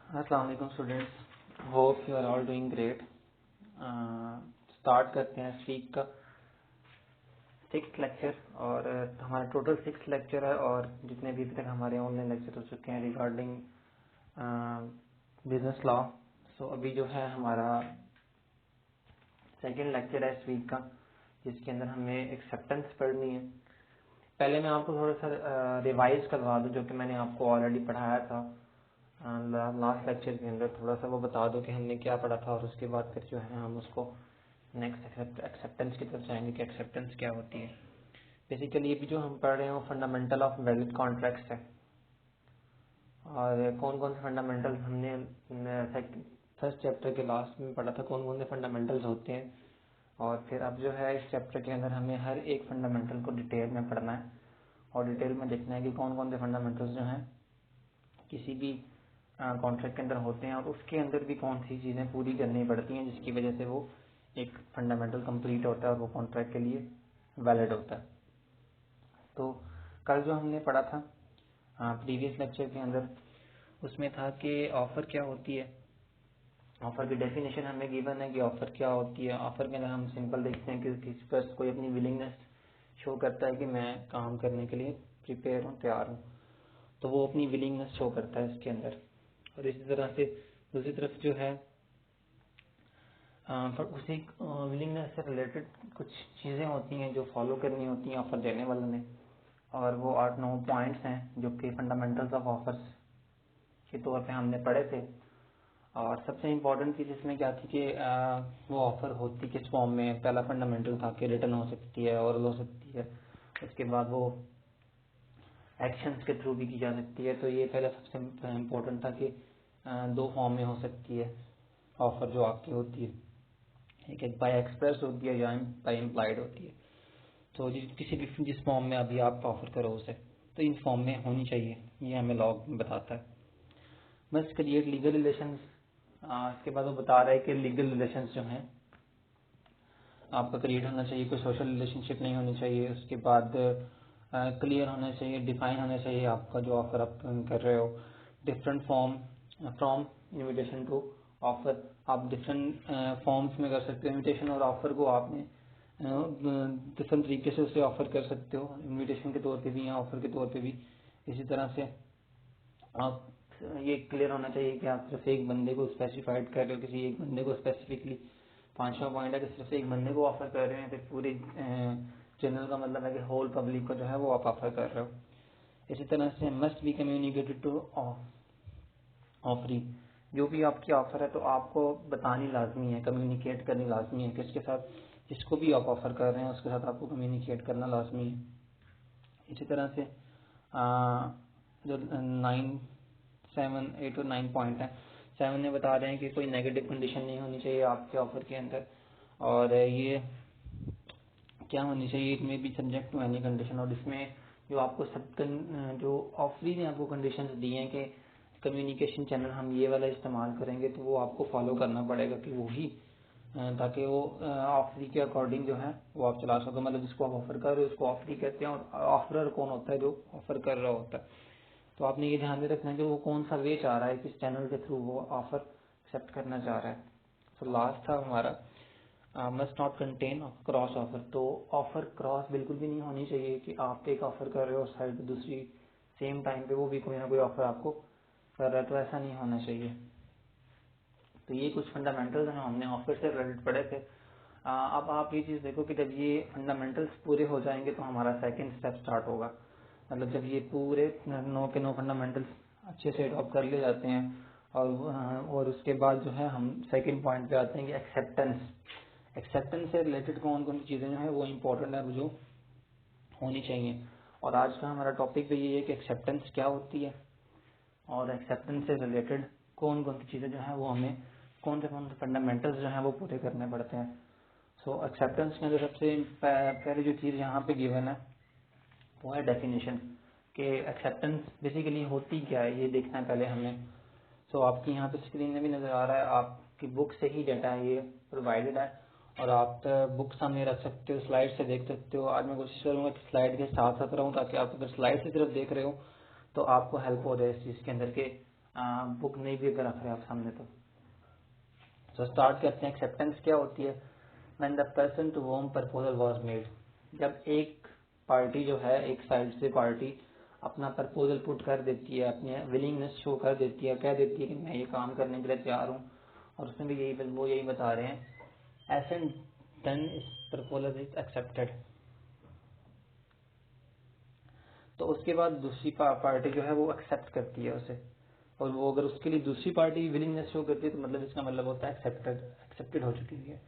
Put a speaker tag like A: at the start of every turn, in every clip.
A: अस्सलाम वालेकुम students, hope you are all doing great. Start करते हैं इस वीक का 6th लेक्चर और हमारा टोटल 6 लेक्चर है और जितने भी अभी तक हमारे ऑनलाइन लेक्चर हो चुके हैं रिगार्डिंग बिजनेस लॉ। सो अभी जो है हमारा सेकंड लेक्चर है इस वीक का, जिसके अंदर हमें एक्सेप्टेंस पढ़नी है। पहले मैं आपको थोड़ा सा रिवाइज करवा दूं जो कि मैंने आपको ऑलरेडी पढ़ाया था लास्ट लेक्चर के अंदर। थोड़ा सा वो बता दो कि हमने क्या पढ़ा था और उसके बाद फिर जो है हम उसको नेक्स्ट एक्सेप्टेंस की तरफ जाएंगे कि एक्सेप्टेंस क्या होती है। बेसिकली ये भी जो हम पढ़ रहे हैं वो फंडामेंटल ऑफ वैलिड कॉन्ट्रैक्ट्स है और कौन कौन से फंडामेंटल्स हमने फर्स्ट चैप्टर के लास्ट में पढ़ा था, कौन कौन से फंडामेंटल्स होते हैं। और फिर अब जो है इस चैप्टर के अंदर हमें हर एक फंडामेंटल को डिटेल में पढ़ना है और डिटेल में देखना है कि कौन कौन से फंडामेंटल्स जो हैं किसी भी कॉन्ट्रैक्ट के अंदर होते हैं और उसके अंदर भी कौन सी चीज़ें पूरी करनी पड़ती हैं जिसकी वजह से वो एक फंडामेंटल कंप्लीट होता है और वो कॉन्ट्रैक्ट के लिए वैलिड होता है। तो कल जो हमने पढ़ा था प्रीवियस लेक्चर के अंदर, उसमें था कि ऑफर क्या होती है। ऑफर की डेफिनेशन हमें गिवन है कि ऑफर क्या होती है। ऑफर के अंदर हम सिंपल देखते हैं कि किसी पर कोई अपनी विलिंगनेस शो करता है कि मैं काम करने के लिए प्रिपेयर हूँ, तैयार हूँ, तो वो अपनी विलिंगनेस शो करता है इसके अंदर। और इसी तरह से दूसरी तरफ जो है उसी विलिंगनेस से रिलेटेड कुछ चीज़ें होती हैं जो फॉलो करनी होती हैं ऑफर देने वालों ने, और वो 8-9 पॉइंट्स हैं जो कि फंडामेंटल्स ऑफ ऑफर्स के तौर पे हमने पढ़े थे। और सबसे इम्पोर्टेंट चीज़ इसमें क्या थी कि वो ऑफर होती किस फॉर्म में। पहला फंडामेंटल था कि रिटर्न हो सकती है, ओरल हो सकती है, उसके बाद वो एक्शंस के थ्रू भी की जा सकती है। तो ये पहला सबसे इम्पोर्टेंट था कि 2 फॉर्म में हो सकती है ऑफर जो आपकी होती है, एक बाय एक्सप्रेस होती है या बाय इम्प्लाइड होती है। तो किसी भी जिस फॉर्म में अभी आप ऑफर करो उसे, तो इन फॉर्म में होनी चाहिए, ये हमें लॉ बताता है। बस क्रिएट लीगल रिलेशंस, इसके बाद वो बता रहा है कि लीगल रिलेशंस जो हैं आपका क्रिएट होना चाहिए, कोई सोशल रिलेशनशिप नहीं होनी चाहिए। उसके बाद क्लियर होना चाहिए, डिफाइन होना चाहिए आपका जो ऑफर आप कर रहे हो। Different form from invitation to offer, आप डिफरेंट फॉर्म्स में कर सकते हो। इनविटेशन और ऑफर को आपने डिफरेंट तरीके से उसे ऑफर कर सकते हो, इनविटेशन के तौर पे भी या ऑफर के तौर पे भी। इसी तरह से आप ये क्लियर होना चाहिए कि आप सिर्फ एक बंदे को स्पेसिफाइड कर रहे हो, किसी एक बंदे को स्पेसिफिकली। 5वां पॉइंट है कि सिर्फ एक बंदे को ऑफर कर रहे हैं, फिर पूरे जनरल का मतलब है कि होल पब्लिक को जो है वो आप ऑफर कर रहे हो। इसी तरह से must be communicated to offeree, जो भी आपकी ऑफर है तो आपको बतानी लाजमी है, कम्युनिकेट करनी लाजमी है किसके साथ, जिसको भी आप ऑफर कर रहे हैं उसके साथ आपको कम्युनिकेट करना लाजमी है। इसी तरह से जो 9, 7, 8 और 9 पॉइंट है, 7 में बता रहे हैं कि कोई नेगेटिव कंडीशन नहीं होनी चाहिए आपके ऑफर के अंदर, और ये क्या होनी चाहिए, it may be subject to any condition. और इसमें जो आपको जो ऑफरी ने आपको कंडीशंस दी हैं कि कम्युनिकेशन चैनल हम ये वाला इस्तेमाल करेंगे, तो वो आपको फॉलो करना पड़ेगा कि वही, ताकि वो ऑफरी के अकॉर्डिंग जो है वो आप चला सको। मतलब जिसको आप ऑफर कर रहे हो उसको ऑफरी कहते हैं, और ऑफरर कौन होता है, जो ऑफर कर रहा होता है। तो आपने ये ध्यान में रखना है कि वो कौन सा वे चाह रहा है, किस चैनल के थ्रू वो ऑफर एक्सेप्ट करना चाह रहा है। तो लास्ट था हमारा must not contain cross offer. तो ऑफर क्रॉस बिल्कुल भी नहीं होनी चाहिए कि आप एक ऑफर कर रहे हो और साइड पे दूसरी सेम टाइम पे वो भी कोई ना कोई ऑफर आपको कर रहा है, तो ऐसा नहीं होना चाहिए। तो ये कुछ फंडामेंटल्स हैं हमने ऑफर से रिलेटेड पढ़े थे। अब आप ये चीज़ देखो कि जब ये फंडामेंटल्स पूरे हो जाएंगे तो हमारा सेकंड स्टेप स्टार्ट होगा। मतलब जब ये पूरे 9 के 9 फंडामेंटल्स अच्छे से अडॉप्ट कर ले जाते हैं और उसके बाद जो है हम सेकंड पॉइंट पे आते हैं कि एक्सेप्टेंस। एक्सेप्टेंस से रिलेटेड कौन कौन सी चीज़ें जो है वो इम्पोर्टेंट है, जो होनी चाहिए। और आज का हमारा टॉपिक भी ये है कि एक्सेप्टेंस क्या होती है और एक्सेप्टेंस से रिलेटेड कौन कौन सी चीज़ें जो है वो हमें कौन से फंडामेंटल्स जो है वो पूरे करने पड़ते हैं। सो एक्सेप्टेंस के अंदर सबसे पहले जो चीज़ यहाँ पे गिवन है वो है डेफिनेशन, कि एक्सेप्टेंस बेसिकली होती क्या है ये देखना है पहले हमें। सो आपकी यहाँ पे स्क्रीन में भी नज़र आ रहा है, आपकी बुक से ही डाटा है ये प्रोवाइडेड है और आप बुक सामने रख सकते हो, स्लाइड से देख सकते हो। आज मैं कोशिश करूँगा कि स्लाइड के साथ साथ रहूँ ताकि आप अगर स्लाइड से सिर्फ देख रहे हो तो आपको हेल्प हो जाए इस चीज़ के अंदर के बुक नहीं भी अगर रख रहे हैं आप सामने तो स्टार्ट करते हैं। एक्सेप्टेंस क्या होती है? When the person to whom proposal was made, जब एक पार्टी जो है, एक साइड से पार्टी अपना प्रपोजल पुट कर देती है, अपनी विलिंगनेस शो कर देती है, कह देती है कि मैं ये काम करने के लिए तैयार हूँ, और उसमें भी वो यही बता रहे हैं एस एंड देन इस प्रपोजल इज एक्सेप्टेड। तो उसके बाद दूसरी पार्टी जो है वो एक्सेप्ट करती है उसे, और वो अगर उसके लिए दूसरी पार्टी विलिंगनेस शो करती है तो मतलब इसका मतलब होता है एक्सेप्टेड हो चुकी है।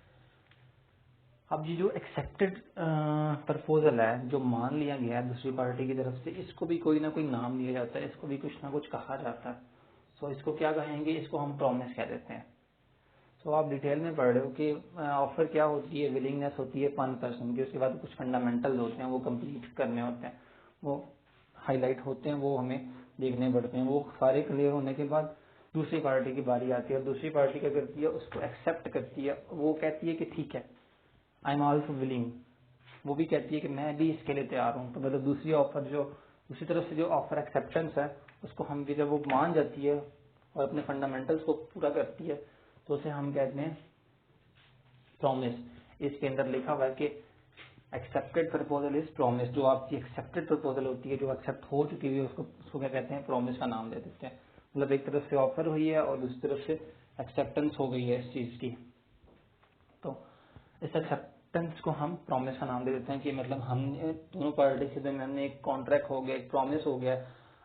A: अब ये जो एक्सेप्टेड प्रपोजल है, जो मान लिया गया है दूसरी पार्टी की तरफ से, इसको भी कोई ना कोई नाम दिया जाता है, इसको भी कुछ ना कुछ कहा जाता है। सो इसको क्या कहेंगे? इसको हम प्रॉमिस कह देते हैं। सो आप डिटेल में पढ़ रहे हो कि ऑफर क्या होती है, विलिंगनेस होती है 1% की, उसके बाद कुछ फंडामेंटल्स होते हैं वो कंप्लीट करने होते हैं, वो हाईलाइट होते हैं, वो हमें देखने पड़ते हैं। वो सारे क्लियर होने के बाद दूसरी पार्टी की बारी आती है, और दूसरी पार्टी क्या करती है? उसको एक्सेप्ट करती है। वो कहती है कि ठीक है, आई एम ऑल्सो विलिंग। वो भी कहती है कि मैं भी इसके लिए तैयार हूँ। तो मतलब दूसरी ऑफर जो दूसरी तरफ से जो ऑफर एक्सेप्टेंस है, उसको हम भी जब वो मान जाती है और अपने फंडामेंटल्स को पूरा करती है तो उसे हम कहते हैं प्रॉमिस। इसके अंदर लिखा हुआ है कि एक्सेप्टेड प्रपोजल इज प्रॉमिस। जो आपकी एक्सेप्टेड प्रपोजल होती है, जो एक्सेप्ट हो चुकी हुई है, उसको क्या कहते हैं? प्रॉमिस का नाम दे देते हैं। मतलब एक तरफ से ऑफर हुई है और दूसरी तरफ से एक्सेप्टेंस हो गई है इस चीज की, तो इस एक्सेप्टेंस को हम प्रॉमिस का नाम दे देते हैं कि मतलब हमने दोनों पार्टी के दरमियान में एक कॉन्ट्रैक्ट हो गया, एक प्रॉमिस हो गया।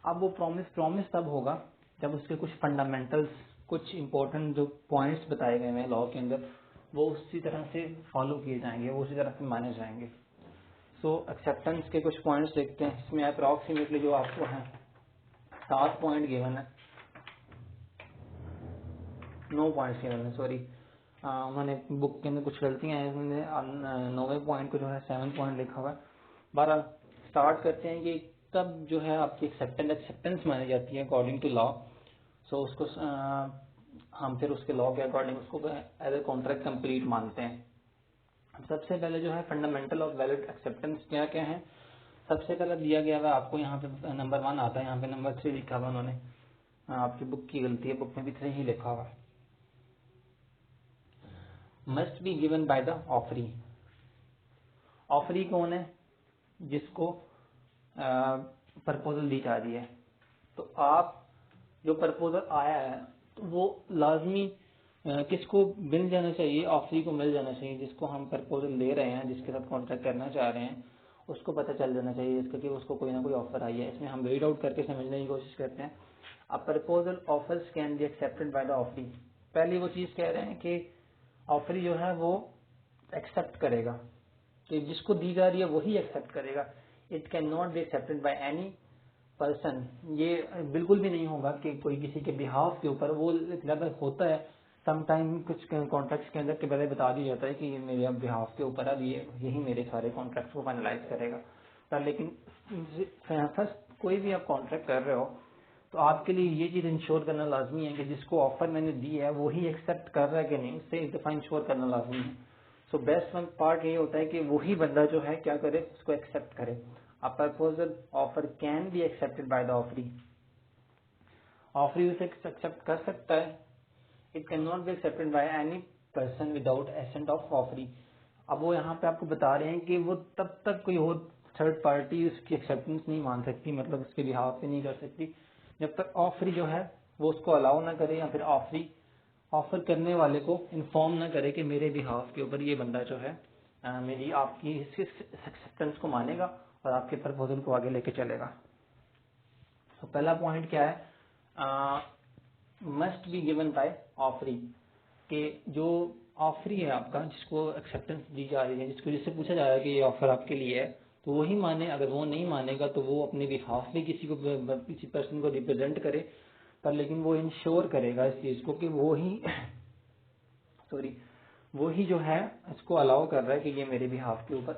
A: अब वो प्रॉमिस तब होगा जब उसके कुछ फंडामेंटल्स, कुछ इंपॉर्टेंट जो पॉइंट्स बताए गए हैं लॉ के अंदर, वो उसी तरह से फॉलो किए जाएंगे, वो उसी तरह से माने जाएंगे। सो एक्सेप्टेंस के कुछ पॉइंट्स देखते हैं। इसमें अप्रॉक्सीमेटली जो आपको है 7 पॉइंट गिवन है, 9 पॉइंट्स गिवन है, सॉरी। उन्होंने बुक के अंदर कुछ गलतियां हैं, उन्होंने 9वें पॉइंट को जो है 7 पॉइंट लिखा हुआ है। 12 स्टार्ट करते हैं कि तब जो है आपकी एक्सेप्टेंस मानी जाती है अकॉर्डिंग टू लॉ। सो उसको हम फिर उसके लॉ के अकॉर्डिंग उसको एज ए कॉन्ट्रैक्ट कंप्लीट मानते हैं। सबसे पहले जो है फंडामेंटल ऑफ वैलिड एक्सेप्टेंस क्या क्या है? सबसे पहले दिया गया हुआ आपको यहाँ पे नंबर 1 आता है, यहाँ पे नंबर 3 लिखा हुआ उन्होंने, आपकी बुक की गलती है, बुक में भी 3 ही लिखा हुआ है। Must be given by the offeree. Offeree कौन है? जिसको प्रपोजल दी जा रही है। तो आप जो प्रपोजल आया है तो वो लाजमी किसको मिल जाना चाहिए? ऑफरी को मिल जाना चाहिए। जिसको हम प्रपोजल दे रहे हैं, जिसके साथ कॉन्ट्रैक्ट करना चाह रहे हैं, उसको पता चल जाना चाहिए इसका कि उसको कोई ना कोई ऑफर आई है। इसमें हम रीड आउट करके समझने की कोशिश करते हैं। A proposal offers can be accepted by the offeree. पहली वो चीज कह रहे हैं कि ऑफरी जो है वो एक्सेप्ट करेगा, तो जिसको दी जा रही है वही एक्सेप्ट करेगा। It can not be accepted by any person. ये बिल्कुल भी नहीं होगा कि कोई किसी के बिहाफ के ऊपर, वो ज्यादा होता है समटाइम कुछ कॉन्ट्रैक्ट्स के अंदर के पहले बता दिया जाता है कि ये मेरे बिहाफ के ऊपर अब यही मेरे सारे कॉन्ट्रैक्ट्स को फाइनलाइज करेगा। पर लेकिन फर्स्ट कोई भी आप कॉन्ट्रैक्ट कर रहे हो तो आपके लिए ये चीज इंश्योर करना लाजमी है कि जिसको ऑफर मैंने दी है वही एक्सेप्ट कर रहा है कि नहीं, उससे एक दफा इंश्योर करना लाजमी है। सो बेस्ट वन पार्ट ये होता है कि वही बंदा जो है क्या करे, उसको एक्सेप्ट करे। A proposal offer can be accepted by the offeree. Offeree उसे एक्सेप्ट कर सकता है। It can not be accepted by any person without ascent of offeree. अब वो यहाँ पे आपको बता रहे हैं कि वो तब तक कोई और थर्ड पार्टी उसकी एक्सेप्टेंस नहीं मान सकती, मतलब उसके बिहाफ पे नहीं कर सकती, जब तक ऑफरी जो है वो उसको अलाउ ना करे, या फिर ऑफरी ऑफर करने वाले को इन्फॉर्म ना करे कि मेरे बिहाफ के ऊपर ये बंदा जो है मेरी आपकी एक्सेप्टेंस को मानेगा और आपके प्रपोजल को आगे लेके चलेगा। तो पहला पॉइंट क्या है? Must be given by offeree, कि जो ऑफरी है आपका, जिसको एक्सेप्टेंस दी जा रही है, जिससे पूछा जा रहा है कि ये ऑफर आपके लिए है, तो वही माने। अगर वो नहीं मानेगा तो वो अपने बिहाफ में किसी पर्सन को रिप्रेजेंट करे, पर लेकिन वो इंश्योर करेगा इस चीज को कि वो ही वो ही जो है इसको अलाउ कर रहा है कि ये मेरे बिहाफ के ऊपर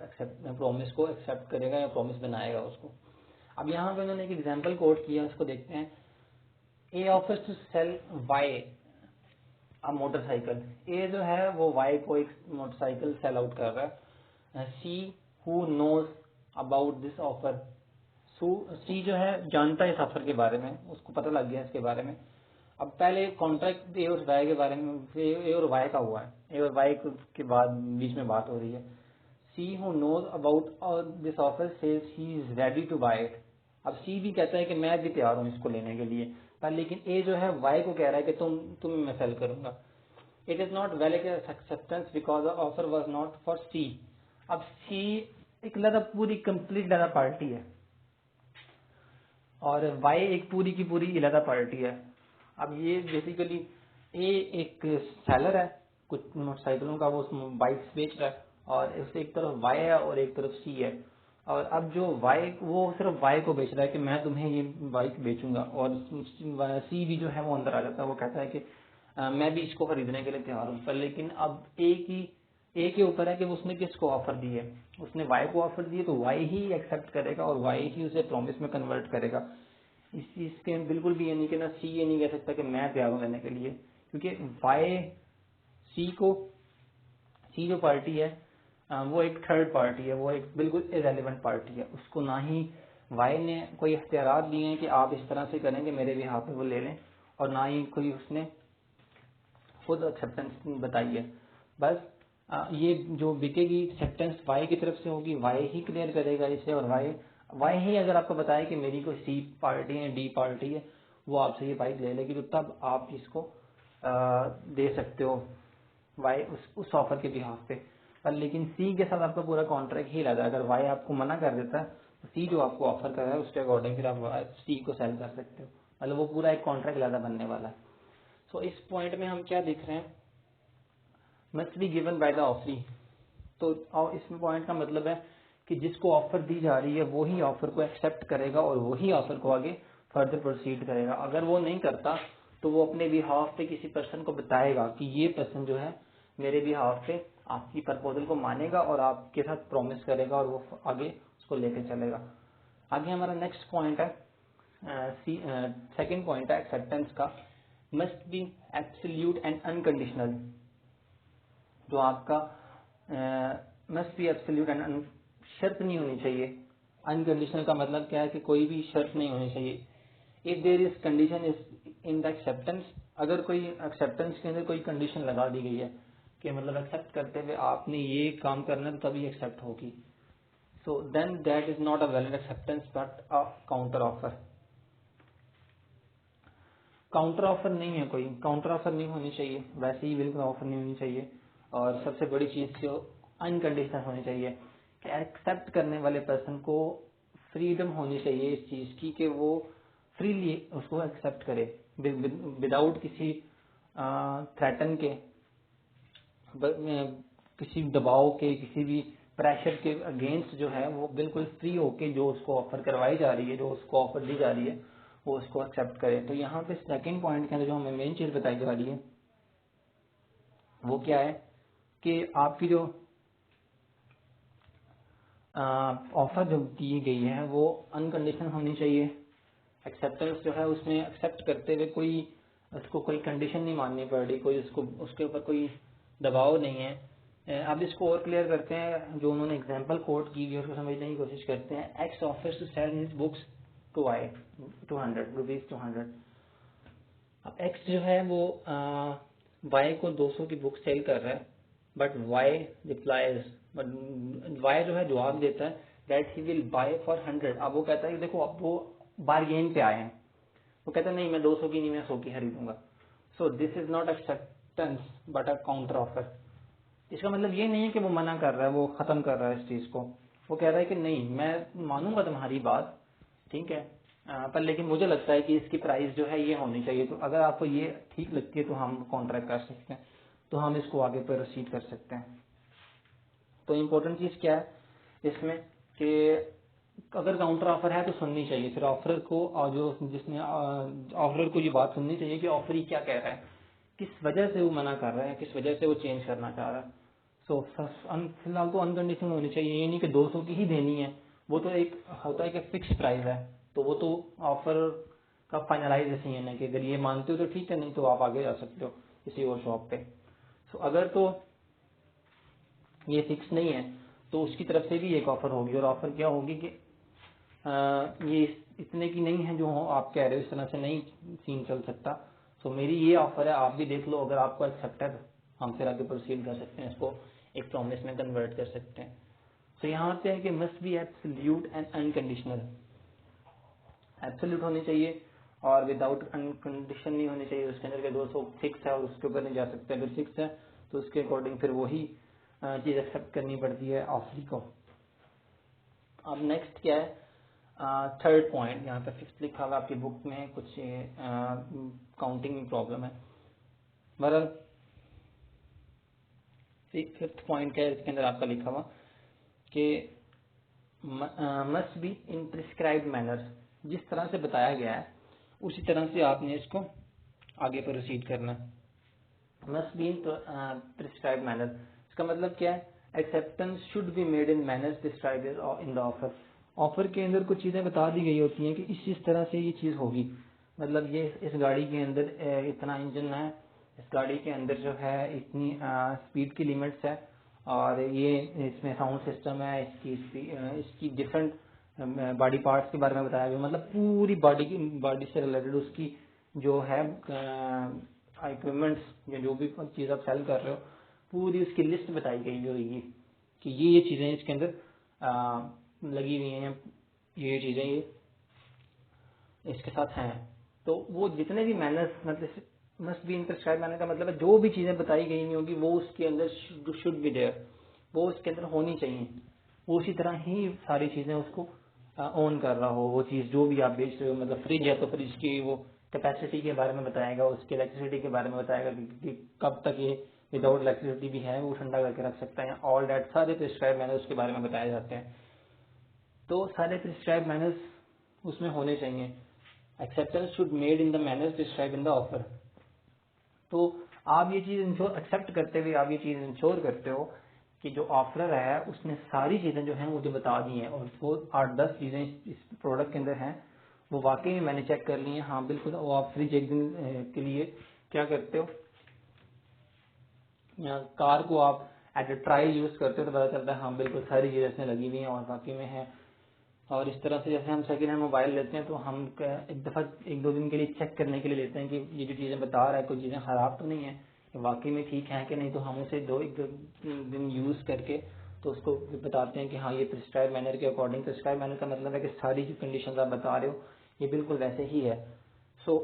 A: प्रॉमिस को एक्सेप्ट करेगा या प्रॉमिस बनाएगा उसको। अब यहाँ पे उन्होंने एक एग्जाम्पल कोट किया, उसको देखते हैं। A offers to sell Y a motorcycle. A जो है वो वाई को एक मोटरसाइकिल सेल आउट कर रहा है। C who knows about this offer. C जो है जानता है इस ऑफर के बारे में, उसको पता लग गया इसके बारे में। अब पहले कॉन्ट्रैक्ट ए और वाई के बारे में, ए और वाई का हुआ है, ए और वाई के बाद बीच में बात हो रही है। C who knows about this offer says he is ready to buy it. अब सी भी कहता है कि मैं भी तैयार हूँ इसको लेने के लिए, पर लेकिन ए जो है वाई को कह रहा है कि तुम्हें मैं सेल करूंगा। It is not valid acceptance because the offer was not for C. अब सी एक लदा पूरी कंप्लीट लदा पार्टी है और वाई एक पूरी की पूरी इलादा पार्टी है। अब ये बेसिकली ए एक सेलर है कुछ मोटरसाइकिलों का, वो बाइक्स बेच रहा है और उससे एक तरफ वाई है और एक तरफ सी है। और अब जो वाई वो सिर्फ वाई को बेच रहा है कि मैं तुम्हें ये बाइक बेचूंगा, और सी भी जो है वो अंदर आ जाता है, वो कहता है कि मैं भी इसको खरीदने के लिए तैयार हूँ। पर लेकिन अब ए के ऊपर है कि उसने किसको ऑफर दी है। उसने वाई को ऑफर दी है तो वाई ही एक्सेप्ट करेगा और वाई ही उसे प्रॉमिस में कन्वर्ट करेगा। इस चीज के बिल्कुल भी ये नहीं कि ना सी ये नहीं कह सकता कि मैं तैयार हूं लेने के लिए, क्योंकि वाई सी जो पार्टी है वो एक थर्ड पार्टी है, वो एक बिल्कुल इरेलीवेंट पार्टी है। उसको ना ही वाई ने कोई इख्तियारात दिए हैं कि आप इस तरह से करेंगे मेरे भी हाथ पे वो ले लें, और ना ही कोई उसने खुद एक्सेप्टेंस बताई है। बस ये जो बिकेगी एक्सेप्टेंस वाई की तरफ से होगी, वाई ही क्लियर करेगा इसे, और वाई ही अगर आपको बताए कि मेरी कोई सी पार्टी है डी पार्टी है वो आपसे ये बाइक ले लेगी, तो तब आप इसको दे सकते हो वाई उस ऑफर के बिहाफ पे। पर लेकिन सी के साथ आपका पूरा कॉन्ट्रैक्ट ही रहता है। अगर वाई आपको मना कर देता है तो सी जो आपको ऑफर कर रहा है उसके अकॉर्डिंग फिर आप सी को सेल कर सकते हो, मतलब वो पूरा एक कॉन्ट्रैक्ट ज्यादा बनने वाला है। सो इस पॉइंट में हम क्या देख रहे हैं, must be given by the offeree. तो इसमें पॉइंट का मतलब है कि जिसको ऑफर दी जा रही है वो ही ऑफर को एक्सेप्ट करेगा और वो ही ऑफर को आगे फर्दर प्रोसीड करेगा। अगर वो नहीं करता तो वो अपने बिहाफ पे किसी पर्सन को बताएगा कि ये पर्सन जो है मेरे बिहाफ पे आपकी प्रपोजल को मानेगा और आपके साथ प्रॉमिस करेगा और वो आगे उसको लेके चलेगा। आगे हमारा नेक्स्ट पॉइंट है, सेकेंड पॉइंट है एक्सेप्टेंस का, must be absolute and unconditional. जो आपका मस्ट बी एब्सोल्यूट एंड शर्त नहीं होनी चाहिए। अनकंडीशनल का मतलब क्या है कि कोई भी शर्त नहीं होनी चाहिए। If there is condition is in the acceptance, अगर कोई एक्सेप्टेंस के अंदर कोई कंडीशन लगा दी गई है कि मतलब एक्सेप्ट करते हुए आपने ये काम करना है तो तभी एक्सेप्ट होगी, so then that is not a valid acceptance but a counter offer. Counter offer नहीं है, कोई काउंटर ऑफर नहीं होनी चाहिए, वैसे ही बिल्कुल ऑफर नहीं होनी चाहिए। और सबसे बड़ी चीज जो अनकंडीशनल होनी चाहिए कि एक्सेप्ट करने वाले पर्सन को फ्रीडम होनी चाहिए इस चीज की कि वो फ्रीली उसको एक्सेप्ट करे विदाउट किसी थ्रेटन के, किसी दबाव के, किसी भी प्रेशर के अगेंस्ट जो है वो बिल्कुल फ्री होके जो उसको ऑफर करवाई जा रही है, जो उसको ऑफर दी जा रही है वो उसको एक्सेप्ट करे। तो यहाँ पे सेकंड पॉइंट के अंदर जो हमें मेन चीज बताई जा रही है वो क्या है कि आपकी जो ऑफर जो दी गई है वो अनकंडीशनल होनी चाहिए। एक्सेप्टेंस जो है उसमें एक्सेप्ट करते हुए कोई उसको कोई कंडीशन नहीं माननी पड़ रही, कोई उसको उसके ऊपर कोई दबाव नहीं है। अब इसको और क्लियर करते हैं, जो उन्होंने एग्जांपल कोट की है उसको समझने की कोशिश करते हैं। X offers to sell his books to Y 200 अब एक्स जो है वो वाई को 200 की बुक सेल कर रहा है, but why replies, but why जो है जवाब देता है that he will buy for 100। अब वो कहता है कि देखो अब वो बार्गेन पे आए हैं, वो कहता है नहीं मैं 200 की नहीं मैं 100 की खरीदूंगा। So this is not acceptance but a counter offer. इसका मतलब ये नहीं है कि वो मना कर रहा है, वो खत्म कर रहा है इस चीज को। वो कह रहा है कि नहीं मैं मानूंगा तुम्हारी बात, ठीक है, पर लेकिन मुझे लगता है कि इसकी प्राइस जो है ये होनी चाहिए, तो अगर आपको ये ठीक लगती है तो हम कॉन्ट्रैक्ट कर सकते हैं, तो हम इसको आगे प्रोसीड कर सकते हैं। तो इम्पोर्टेंट चीज क्या है इसमें कि अगर काउंटर ऑफर है तो सुननी चाहिए, फिर ऑफर को, और जो जिसने ऑफर को ये बात सुननी चाहिए कि ऑफर ही क्या कह रहा है, किस वजह से वो मना कर रहा है, किस वजह से वो चेंज करना चाह रहा है। सो फिलहाल तो अनकंडीशनल होनी चाहिए, ये नहीं कि 200 की ही देनी है। वो तो एक होता है कि फिक्स प्राइस है, तो वो तो ऑफर का फाइनलाइजेशन है कि अगर ये मानते हो तो ठीक है, नहीं तो आप आगे जा सकते हो किसी और शॉप पे। सो अगर तो ये फिक्स नहीं है तो उसकी तरफ से भी एक ऑफर होगी, और ऑफर क्या होगी कि ये इतने की नहीं है जो आप कह रहे हो, इस तरह से नहीं सीन चल सकता। तो मेरी ये ऑफर है, आप भी देख लो, अगर आपको एक्सेप्ट है हम फिर आगे प्रोसीड कर सकते हैं, इसको एक प्रॉमिस में कन्वर्ट कर सकते हैं। तो यहाँ पे है कि must be absolute and unconditional, absolute होनी चाहिए और विदाउट अनकंडीशन नहीं होनी चाहिए। उसके अंदर के 200 फिक्स है और उसके ऊपर नहीं जा सकते। अगर फिक्स है तो उसके अकॉर्डिंग फिर वही चीज़ एक्सेप्ट करनी पड़ती है ऑफर को। अब नेक्स्ट क्या है, थर्ड पॉइंट, यहाँ पे फिफ्थ लिखा हुआ आपकी बुक में, कुछ काउंटिंग में प्रॉब्लम है। बहरहाल फिफ्थ पॉइंट क्या है, इसके अंदर आपका लिखा हुआ कि must be in prescribed manner, जिस तरह से बताया गया है उसी तरह से आपने इसको आगे प्रोसीड करना है। Must be in prescribed manner, इसका मतलब क्या है, acceptance should be made in manners described in the offer. Offer के अंदर कुछ चीज़ें बता दी गई होती हैं कि इस तरह से ये चीज़ होगी। मतलब ये इस गाड़ी के अंदर इतना इंजन है, इस गाड़ी के अंदर जो है इतनी स्पीड की लिमिट्स है, और ये इसमें साउंड सिस्टम है, इसकी डिफरेंट बॉडी पार्ट्स के बारे में बताया गया। मतलब पूरी बॉडी से रिलेटेड उसकी जो है इक्विपमेंट्स, जो भी चीज़ आप सेल कर रहे हो, पूरी उसकी लिस्ट बताई गई होगी कि ये चीज़ें इसके अंदर लगी हुई हैं, ये चीज़ें ये इसके साथ हैं। तो वो जितने भी मैनर्स, मतलब must be in prescribed manner का मतलब है जो भी चीज़ें बताई गई नहीं होगी वो उसके अंदर शुड बी देयर, वो उसके अंदर होनी चाहिए। वो उसी तरह ही सारी चीज़ें उसको ऑन कर रहा हो, वो चीज़ जो भी आप बेच रहे हो। मतलब फ्रिज है तो फ्रिज की वो कैपेसिटी के बारे में बताएगा, उसकी इलेक्ट्रिसिटी के बारे में बताएगा कि कब तक ये विदाउट इलेक्ट्रिसिटी भी है वो ठंडा करके रख सकता है। ऑल डैट सारे प्रिस्क्राइब्ड मैनर्स उसके बारे में बताए जाते हैं। तो सारे प्रिस्क्राइब्ड मैनर्स उसमें होने चाहिए। Acceptance should made in the manners describe in the offer. तो आप ये चीज़ इंश्योर एक्सेप्ट करते हुए आप ये चीज़ इंश्योर करते हो कि जो ऑफर है उसने सारी चीज़ें जो हैं मुझे बता दी हैं, और वो 8-10 चीज़ें इस प्रोडक्ट के अंदर हैं वो वाकई में मैंने चेक कर ली हैं। हाँ बिल्कुल, वो आप फ्रिज एक दिन के लिए क्या करते हो, या कार को आप एट ए ट्रायल यूज़ करते हो तो पता चलता है हाँ बिल्कुल सारी चीज़ें इसमें लगी हुई हैं और वाकई में है। और इस तरह से जैसे हम सेकेंड हैंड मोबाइल लेते हैं तो हम एक दफ़ा 1-2 दिन के लिए चेक करने के लिए लेते हैं कि ये जो चीज़ें बता रहा है कोई चीज़ें ख़राब तो नहीं है, कि वाकई में ठीक है कि नहीं। तो हम उसे 2-1 दिन यूज़ करके तो उसको बताते हैं कि हाँ ये प्रिस्क्राइब मैनर के अकॉर्डिंग, प्रिस्क्राइब मैनर का मतलब है कि सारी जो कंडीशन आप बता रहे हो ये बिल्कुल वैसे ही है। सो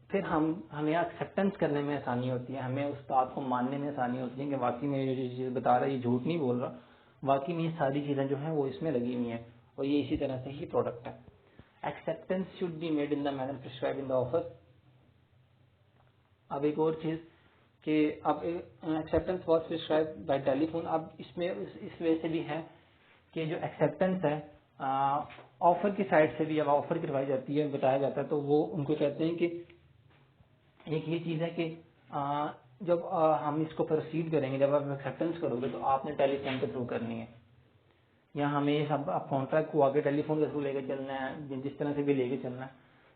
A: फिर हमें एक्सेप्टेंस करने में आसानी होती है, हमें उस बात को मानने में आसानी होती है कि वाकई में ये जो चीज़ बता रहा है ये झूठ नहीं बोल रहा, वाकई में ये सारी चीज़ें जो हैं वो इसमें लगी हुई हैं और ये इसी तरह से ही प्रोडक्ट है। Acceptance should be made in the manner prescribe in the offer. अब एक और चीज़ कि अब acceptance was prescribe bye telephone. अब इसमें इस वजह से भी है कि जो एक्सेप्टेंस है ऑफर की साइड से भी, अब ऑफर करवाई जाती है, बताया जाता है, तो वो उनको कहते हैं कि एक ये चीज़ है कि जब हम इसको प्रोसीड करेंगे, जब आप एक्सेप्टेंस करोगे तो आपने टेलीफोन के थ्रू करनी है, या हमें सब आप कॉन्ट्रैक्ट को आगे टेलीफोन के थ्रू लेके चलना है, जिस तरह से भी लेके चलना है।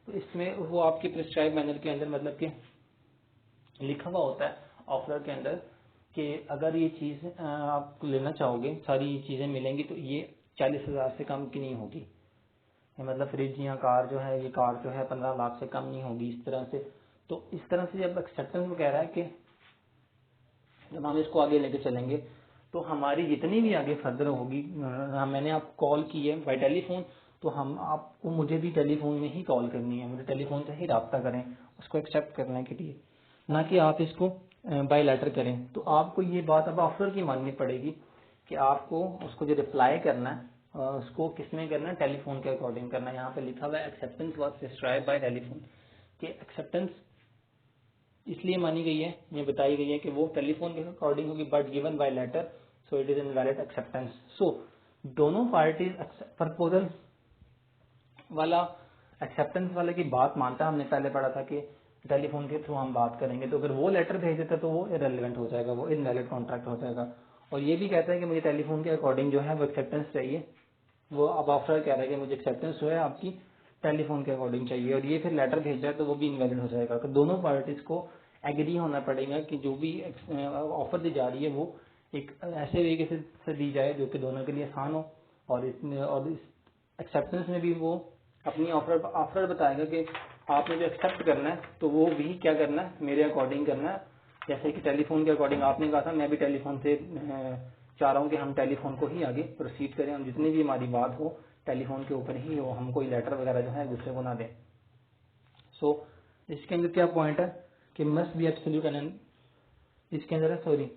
A: तो इसमें वो आपके प्रिस्क्राइब मैनर के अंदर मतलब कि लिखा हुआ होता है ऑफर के अंदर कि अगर ये चीज़ आप लेना चाहोगे, सारी चीज़ें मिलेंगी तो ये 40,000 से कम की नहीं होगी। ये मतलब फ्रिज या कार जो है, ये कार जो है 15 लाख से कम नहीं होगी, इस तरह से। तो इस तरह से जब एक्सेप्टेंस वो कह रहा है कि जब हम इसको आगे लेके चलेंगे तो हमारी जितनी भी आगे फर्दर होगी, मैंने आपको कॉल की है बाय टेलीफोन, तो हम आपको मुझे भी टेलीफोन में ही कॉल करनी है, मुझे टेलीफोन से ही रब्ता करें उसको एक्सेप्ट करने के लिए, ना कि आप इसको बाय लेटर करें। तो आपको ये बात अब ऑफर की माननी पड़ेगी कि आपको उसको जो रिप्लाई करना है उसको किस में करना है, टेलीफोन के अकॉर्डिंग करना है। यहाँ पे लिखा हुआ है acceptance was prescribed bye telephone, कि एक्सेप्टेंस इसलिए मानी गई है, ये बताई गई है कि वो टेलीफोन के अकॉर्डिंग होगी, but given by letter so it is invalid acceptance. सो दोनों पार्टीज प्रपोजल वाला एक्सेप्टेंस वाले की बात मानता है। हमने पहले पढ़ा था कि टेलीफोन के थ्रू हम बात करेंगे, तो अगर वो लेटर भेज देता तो वो इरेलीवेंट हो जाएगा, वो इनवैलिड कॉन्ट्रैक्ट हो जाएगा। और ये भी कहता है कि मुझे टेलीफोन के अकॉर्डिंग जो है वो एक्सेप्टेंस चाहिए। वो अब ऑफर कह रहा है कि मुझे एक्सेप्टेंस जो है आपकी टेलीफोन के अकॉर्डिंग चाहिए, और ये फिर लेटर भेज रहा है तो वो भी इनवैलिड हो जाएगा। तो दोनों पार्टीज को एग्री होना पड़ेगा कि जो भी ऑफर दी जा रही है वो एक ऐसे तरीके से दी जाए जो कि दोनों के लिए आसान हो, और इस एक्सेप्टेंस में भी वो अपनी ऑफर बताएगा कि आपने जो एक्सेप्ट करना है तो वो भी क्या करना है, मेरे अकॉर्डिंग करना है। जैसे कि टेलीफोन के अकॉर्डिंग आपने कहा था, मैं भी टेलीफोन से चाह रहा हूँ कि हम टेलीफोन को ही आगे प्रोसीड करें, हम जितनी भी हमारी बात हो टेलीफोन के ऊपर ही हो, हम कोई लेटर वगैरह जो है दूसरे को ना दें। सो इसके अंदर क्या पॉइंट है कि मस्ट बी एब्सोल्यूट एंड इसके अंदर है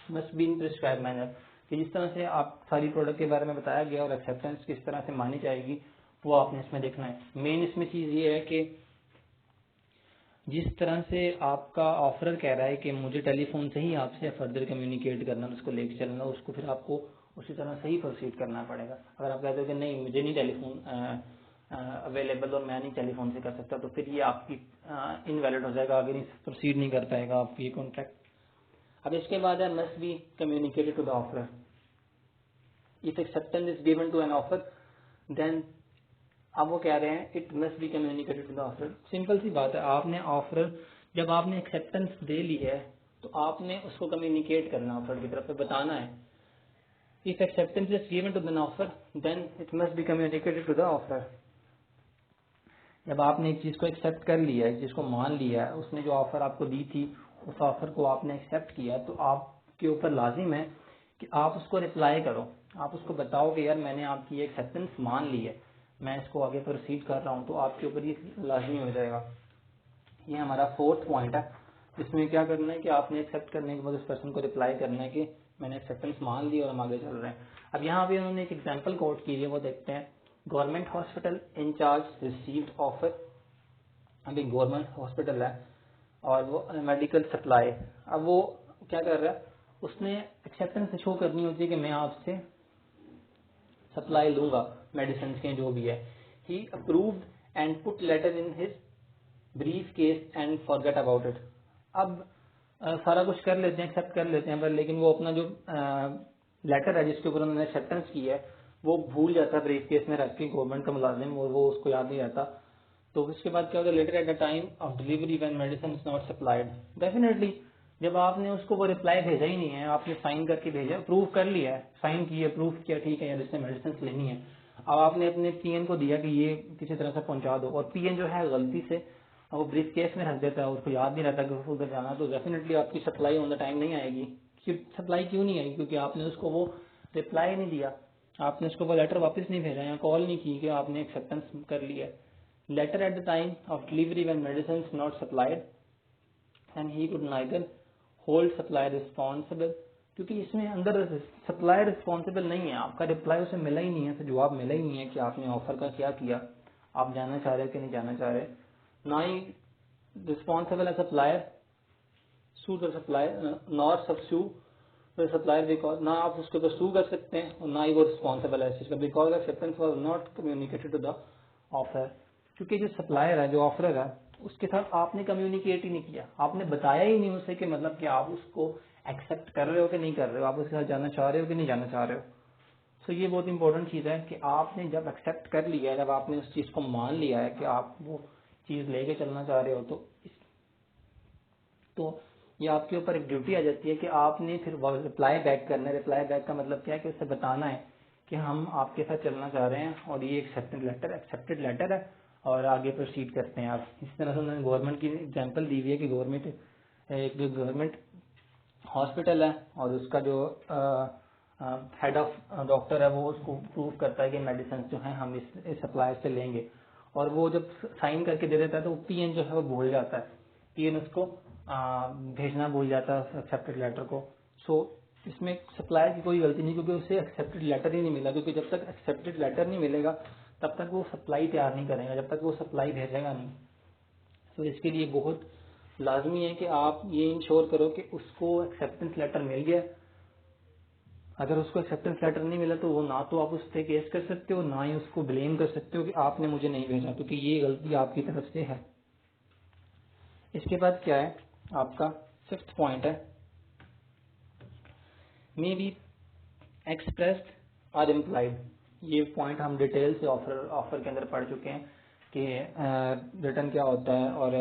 A: must be in prescribe manner, कि जिस तरह से आप सारी प्रोडक्ट के बारे में बताया गया और एक्सेप्टेंस किस तरह से मानी जाएगी वो आपने इसमें देखना है। मेन इसमें चीज ये है कि जिस तरह से आपका ऑफरर कह रहा है कि मुझे टेलीफोन से ही आपसे फर्दर कम्युनिकेट करना, उसको लेके चलना, उसको फिर आपको उसी तरह से ही प्रोसीड करना पड़ेगा। अगर आप कहते हो कि नहीं मुझे नहीं टेलीफोन अवेलेबल और मैं नहीं टेलीफोन से कर सकता, तो फिर ये आपकी इनवैलिड हो जाएगा, आगे नहीं प्रोसीड नहीं कर पाएगा आप ये कॉन्ट्रैक्ट। अब इसके बाद है must be communicated to the offeror. If acceptance is given to an offer then, अब वो कह रहे हैं it must be communicated to the offer. Simple सी बात है, आपने ऑफर जब आपने एक्सेप्टेंस दे ली है तो आपने उसको कम्युनिकेट करना, ऑफर की तरफ से बताना है। If acceptance is given to the offer then it must be communicated to the offer. जब आपने एक चीज को एक्सेप्ट कर लिया है, एक चीज को मान लिया है, उसने जो ऑफर आपको दी थी उस ऑफर को आपने एक्सेप्ट किया, तो आपके ऊपर लाजिम है कि आप उसको रिप्लाई करो, आप उसको बताओ कि यार मैंने आपकी एक्सेप्टेंस मान ली है, मैं इसको आगे प्रोसीड कर रहा हूँ, तो आपके ऊपर ये लाजमी हो जाएगा। ये हमारा फोर्थ पॉइंट है, जिसमें क्या करना है कि आपने एक्सेप्ट करने के बाद उस पर्सन को रिप्लाई करना है कि मैंने एक्सेप्टेंस मान ली और हम आगे चल रहे हैं। अब यहाँ पे उन्होंने एक एग्जाम्पल कोट की है, वो देखते हैं। Government hospital incharge received offer. अभी गवर्नमेंट हॉस्पिटल है और वो मेडिकल सप्लाई, अब वो क्या कर रहा है, उसने एक्सेप्टेंस शो करनी होती है कि मैं आपसे सप्लाई लूंगा मेडिसिन के जो भी है। He approved and put letter in his briefcase and forget about it. अब सारा कुछ कर लेते हैं, एक्सेप्ट कर लेते हैं, पर लेकिन वो अपना जो लेटर है जिसके ऊपर उन्होंने एक्सेप्टेंस की है वो भूल जाता है ब्रीफ केस में रख के, गवर्नमेंट का मुलाजिम, और वो उसको याद नहीं रहता। तो उसके बाद क्या होता है, letter at the time of delivery when medicine is not supplied. Definitely जब आपने उसको वो रिप्लाई भेजा ही नहीं है, आपने साइन करके भेजा, प्रूव कर लिया है, साइन किया, प्रूफ किया, ठीक है यार इसने मेडिसिन लेनी है, अब आपने अपने पीएन को दिया कि ये किसी तरह से पहुंचा दो, और पीएन जो है गलती से वो ब्रीफ केस में रख देता है, उसको याद नहीं रहता कि उसको उधर जाना, तो डेफिनेटली आपकी सप्लाई ऑन द टाइम नहीं आएगी। सप्लाई क्यों नहीं आएगी? क्योंकि आपने उसको वो रिप्लाई नहीं दिया, आपने उसको वो लेटर वापस नहीं भेजा या कॉल नहीं की कि आपने एक्सेप्टेंस कर लिया। Letter at the time of delivery when medicine not supplied and he could neither hold supply responsible, क्योंकि इसमें अंदर सप्लाई रिस्पॉन्सिबल नहीं है, आपका रिप्लाई उसे मिला ही नहीं है, तो जवाब मिला ही नहीं है कि आपने ऑफर का क्या किया, आप जाना चाह रहे हो कि नहीं जाना चाह रहे। ना ही रिस्पॉन्सिबल है supplier sue the supplier nor sub supplier, because ना आप उसके ऊपर सू कर सकते हैं और ना ही वो रिस्पॉन्सिबल है इस चीज का, because acceptance was not communicated to the offer. क्योंकि जो सप्लायर है, जो ऑफरर है, उसके साथ आपने कम्युनिकेट ही नहीं किया, आपने बताया ही नहीं उसे कि मतलब कि आप उसको एक्सेप्ट कर रहे हो कि नहीं कर रहे हो, आप उसके साथ जाना चाह रहे हो कि नहीं जाना चाह रहे हो। सो ये बहुत इंपॉर्टेंट चीज है कि आपने जब एक्सेप्ट कर लिया है, जब आपने उस चीज को मान लिया है कि आप वो चीज लेके चलना चाह रहे हो, तो ये आपके ऊपर एक ड्यूटी आ जाती है कि आपने फिर रिप्लाई बैक करना है। रिप्लाई बैक का मतलब क्या है कि उससे बताना है कि हम आपके साथ चलना चाह रहे हैं और ये एक्सेप्टेड लेटर है और आगे प्रोसीड करते हैं आप। इस तरह से उन्होंने गवर्नमेंट की एग्जांपल दी हुई है कि गवर्नमेंट हॉस्पिटल है और उसका जो हेड ऑफ डॉक्टर है वो उसको प्रूव करता है कि मेडिसिन जो है हम इस सप्लायर से लेंगे, और वो जब साइन करके दे देता है तो पीएन जो है वो भूल जाता है, पीएन उसको भेजना भूल जाता है एक्सेप्टेड लेटर को। सो इसमें सप्लायर की कोई गलती नहीं, क्योंकि उसे एक्सेप्टेड लेटर ही नहीं मिला, क्योंकि जब तक एक्सेप्टेड लेटर नहीं मिलेगा तब तक वो सप्लाई तैयार नहीं करेगा, जब तक वो सप्लाई भेजेगा नहीं। तो इसके लिए बहुत लाजमी है कि आप ये इंश्योर करो कि उसको एक्सेप्टेंस लेटर मिल गया। अगर उसको एक्सेप्टेंस लेटर नहीं मिला तो वो ना तो आप उस पर केस कर सकते हो, ना ही उसको ब्लेम कर सकते हो कि आपने मुझे नहीं भेजा, क्योंकि ये गलती आपकी तरफ से है। इसके बाद क्या है, आपका फिफ्थ पॉइंट है मे बी एक्सप्रेस्ड और इम्प्लाइड। ये पॉइंट हम डिटेल से ऑफर के अंदर पढ़ चुके हैं कि रिटर्न क्या होता है और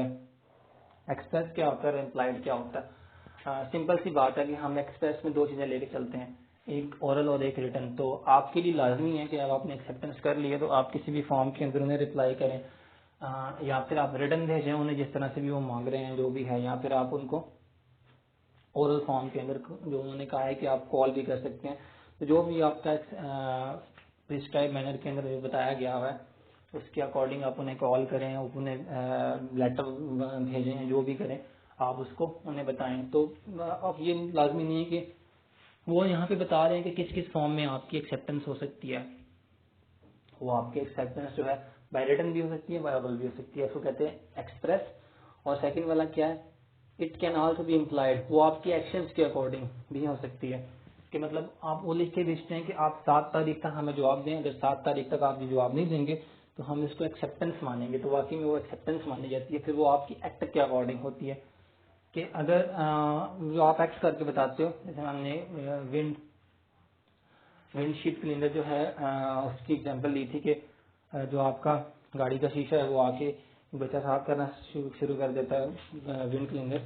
A: एक्सप्रेस क्या होता है और इम्प्लाइड क्या होता है। सिंपल सी बात है कि हम एक्सप्रेस में दो चीजें लेके चलते हैं, एक ओरल और एक रिटर्न। तो आपके लिए लाजमी है कि अब आपने एक्सेप्टेंस कर लिया तो आप किसी भी फॉर्म के अंदर उन्हें रिप्लाई करें। या फिर आप रिटर्न भेजें उन्हें जिस तरह से भी वो मांग रहे हैं जो भी है, या फिर आप उनको ओरल फॉर्म के अंदर जो उन्होंने कहा है कि आप कॉल भी कर सकते हैं। तो जो भी आपका प्रिस्क्राइब मैनर के अंदर जो बताया गया हुआ है उसके अकॉर्डिंग आप उन्हें कॉल करें, आप उन्हें लेटर भेजें, जो भी करें आप उसको उन्हें बताएं। तो अब ये लाजमी नहीं है कि वो यहाँ पे बता रहे हैं कि किस किस फॉर्म में आपकी एक्सेप्टेंस हो सकती है। वो आपकी एक्सेप्टेंस जो है बाय रिटन भी हो सकती है, बाय ओरल भी हो सकती है, इसको कहते हैं एक्सप्रेस। और सेकंड वाला क्या है, it can also be implied, वो आपकी एक्शंस के अकॉर्डिंग भी हो सकती है। कि मतलब आप वो लिख के भेजते हैं कि आप 7 तारीख तक हमें जवाब दें, अगर 7 तारीख तक आप ये जवाब नहीं देंगे तो हम इसको एक्सेप्टेंस मानेंगे। तो वाकई में वो एक्सेप्टेंस मानी जाती है। फिर वो आपकी एक्ट के अकॉर्डिंग होती है कि अगर जो आप एक्ट करके बताते हो, जैसे हमने विंडशीट क्लीनर जो है उसकी एग्जांपल ली थी कि जो आपका गाड़ी का शीशा है वो आके बच्चा साफ करना शुरू कर देता है विंड क्लीनर,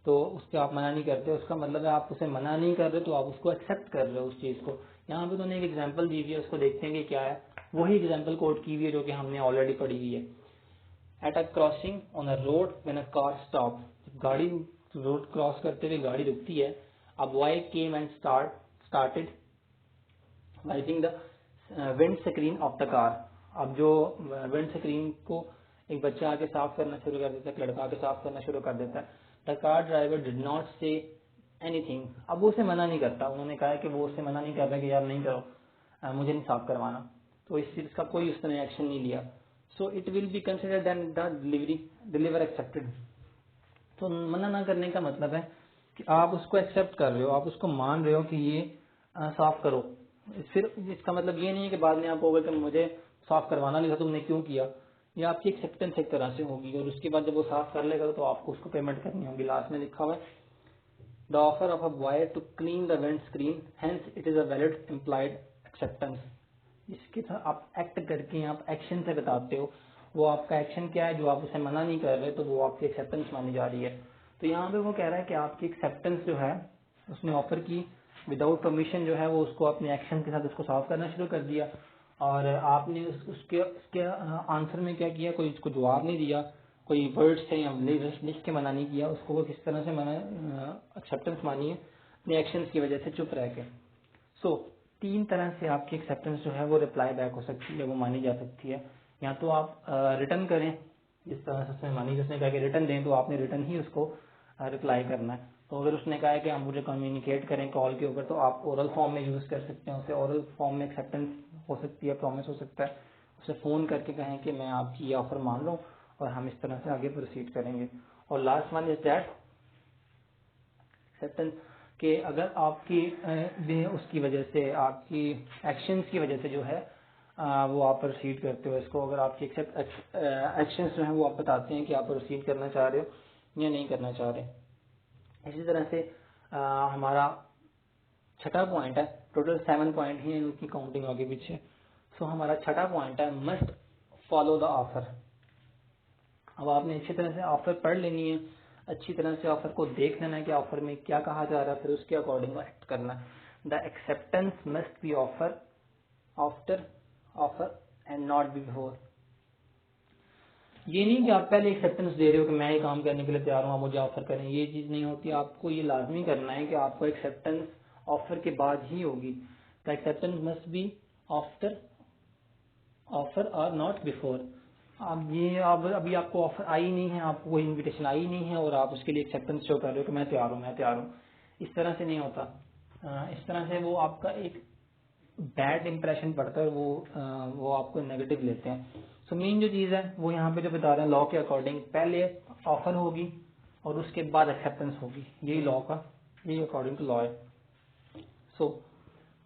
A: तो उसके आप मना नहीं करते, उसका मतलब है आप उसे मना नहीं कर रहे तो आप उसको एक्सेप्ट कर रहे हो उस चीज़ को। यहाँ पे उन्होंने एक एग्जांपल दी हुई है, उसको देखते हैं कि क्या है। वही एग्जांपल कोट की हुई है जो कि हमने ऑलरेडी पढ़ी हुई है। At a crossing on a road when a car stop, गाड़ी रोड क्रॉस करते हुए गाड़ी रुकती है। A boy came and started wiping the wind screen of the car. अब जो विंड स्क्रीन को एक बच्चा आके साफ करना शुरू कर देता है, एक लड़का आके साफ करना शुरू कर देता है। The car driver did not say anything, अब वो उसे मना नहीं करता। उन्होंने कहा है कि वो उससे मना नहीं कर रहा कि यार नहीं करो, मुझे नहीं साफ करवाना, तो इस चीज का कोई उसने एक्शन नहीं लिया। So it will be considered then the deliver accepted. तो मना ना करने का मतलब है कि आप उसको एक्सेप्ट कर रहे हो, आप उसको मान रहे हो कि ये साफ करो। फिर इसका मतलब ये नहीं है कि बाद में आप कहोगे कि मुझे साफ करवाना नहीं था, तुमने क्यों किया। ये आपकी एक्सेप्टेंस एक तरह से होगी, और उसके बाद जब वो साफ कर लेगा तो आपको उसको पेमेंट करनी होगी। लास्ट में लिखा हुआ है the offer of a boy to clean the windscreen, hence it is a valid implied acceptance. इसके साथ आप एक्ट करके, आप एक्शन से बताते हो, वो आपका एक्शन क्या है, जो आप उसे मना नहीं कर रहे तो वो आपकी एक्सेप्टेंस मानी जा रही है। तो यहाँ पे वो कह रहा है कि आपकी एक्सेप्टेंस जो है उसने ऑफर की विदाउट परमिशन, जो है वो उसको अपने एक्शन के साथ उसको सॉल्व करना शुरू कर दिया, और आपने उसके आंसर में क्या किया, कोई उसको जवाब नहीं दिया, कोई वर्ड्स थे या लिख के मना नहीं किया उसको। वो किस तरह से मना एक्सेप्टेंस मानी है, अपने एक्शन की वजह से चुप रह के। सो 3 तरह से आपकी एक्सेप्टेंस जो है वो रिप्लाई बैक हो सकती है, वो मानी जा सकती है। या तो आप रिटर्न करें, जिस तरह से उसने मानी, जिसने कहा कि रिटर्न दें तो आपने रिटर्न ही उसको रिप्लाई करना है। तो अगर उसने कहा है कि आप मुझे कम्युनिकेट करें कॉल के ऊपर, तो आप ओरल फॉर्म में यूज कर सकते हैं उसे। ओरल फॉर्म में एक्सेप्टेंस हो सकती है, प्रॉमिस हो सकता है। उसे फोन करके कहें कि मैं आपकी ये ऑफर मान लूँ और हम इस तरह से आगे प्रोसीड करेंगे। और last one is that acceptance, कि अगर आपकी उसकी वजह से, आपकी एक्शंस की वजह से जो है वो आप प्रोसीड करते हो इसको, अगर आपकी एक्शंस जो है वो आप बताते हैं कि आप प्रोसीड करना चाह रहे हो या नहीं करना चाह रहे। इसी तरह से हमारा छठा पॉइंट है, टोटल 7 पॉइंट ही है, इनकी काउंटिंग आगे पीछे। सो हमारा छठा पॉइंट है मस्ट फॉलो द ऑफर। अब आपने अच्छी तरह से ऑफर पढ़ लेनी है, अच्छी तरह से ऑफर को देख लेना है कि ऑफर में क्या कहा जा रहा है, फिर उसके अकॉर्डिंग एक्ट करना है। The acceptance must be offer after offer and not before. ये नहीं कि आप पहले एक्सेप्टेंस दे रहे हो कि मैं ये काम करने के लिए तैयार हूँ, आप मुझे ऑफर करें, ये चीज नहीं होती। आपको ये लाजमी करना है कि आपको एक्सेप्टेंस ऑफर के बाद ही होगी। The acceptance must be after offer और नॉट बिफोर। अब ये अब अभी आपको ऑफर आई नहीं है, आपको कोई इनविटेशन आई नहीं है और आप उसके लिए एक्सेप्टेंस शो कर रहे हो कि मैं तैयार हूँ, मैं तैयार हूँ, इस तरह से नहीं होता। इस तरह से वो आपका एक बैड इंप्रेशन पड़ता है, वो आपको नेगेटिव लेते हैं। सो मेन जो चीज़ है वो यहाँ पे जो बता रहे हैं, लॉ के अकॉर्डिंग पहले ऑफर होगी और उसके बाद एक्सेप्टेंस होगी, यही लॉ का, यही अकॉर्डिंग टू लॉ है। सो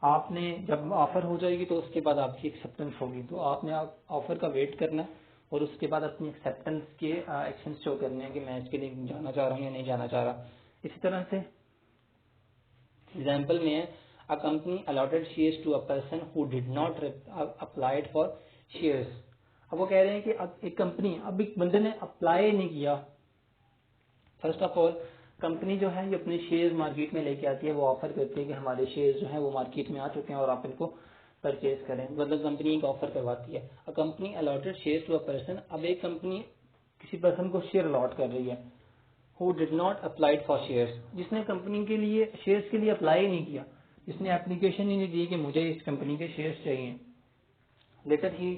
A: आपने जब ऑफर हो जाएगी तो उसके बाद आपकी एक्सेप्टेंस होगी, तो आपने ऑफर का वेट करना है और उसके बाद अपनी एक्सेप्टेंस के एक्शन शो करने हैं कि मैं इसके लिए जाना चाह रहा हूँ या नहीं जाना चाह रहा। इसी तरह से एग्जाम्पल में है a company allotted shares to a person who did not applied for shares. अब वो कह रहे हैं कि अब एक कंपनी, अब एक बंदे ने अप्लाई नहीं किया। फर्स्ट ऑफ ऑल कंपनी जो है ये अपने शेयर्स मार्केट में लेके आती है, वो ऑफर करती है कि हमारे शेयर्स जो है वो मार्केट में आ चुके हैं और आप इनको परचेज करें, मतलब कंपनी एक ऑफर करवाती है। A company allotted share to a person, अब एक कंपनी किसी पर्सन को शेयर अलॉट कर रही है। Who did not applied for shares, जिसने कंपनी के लिए शेयर्स के लिए अप्लाई नहीं किया, जिसने एप्लीकेशन ही नहीं दी कि मुझे इस कंपनी के शेयर्स चाहिए। लेटर ही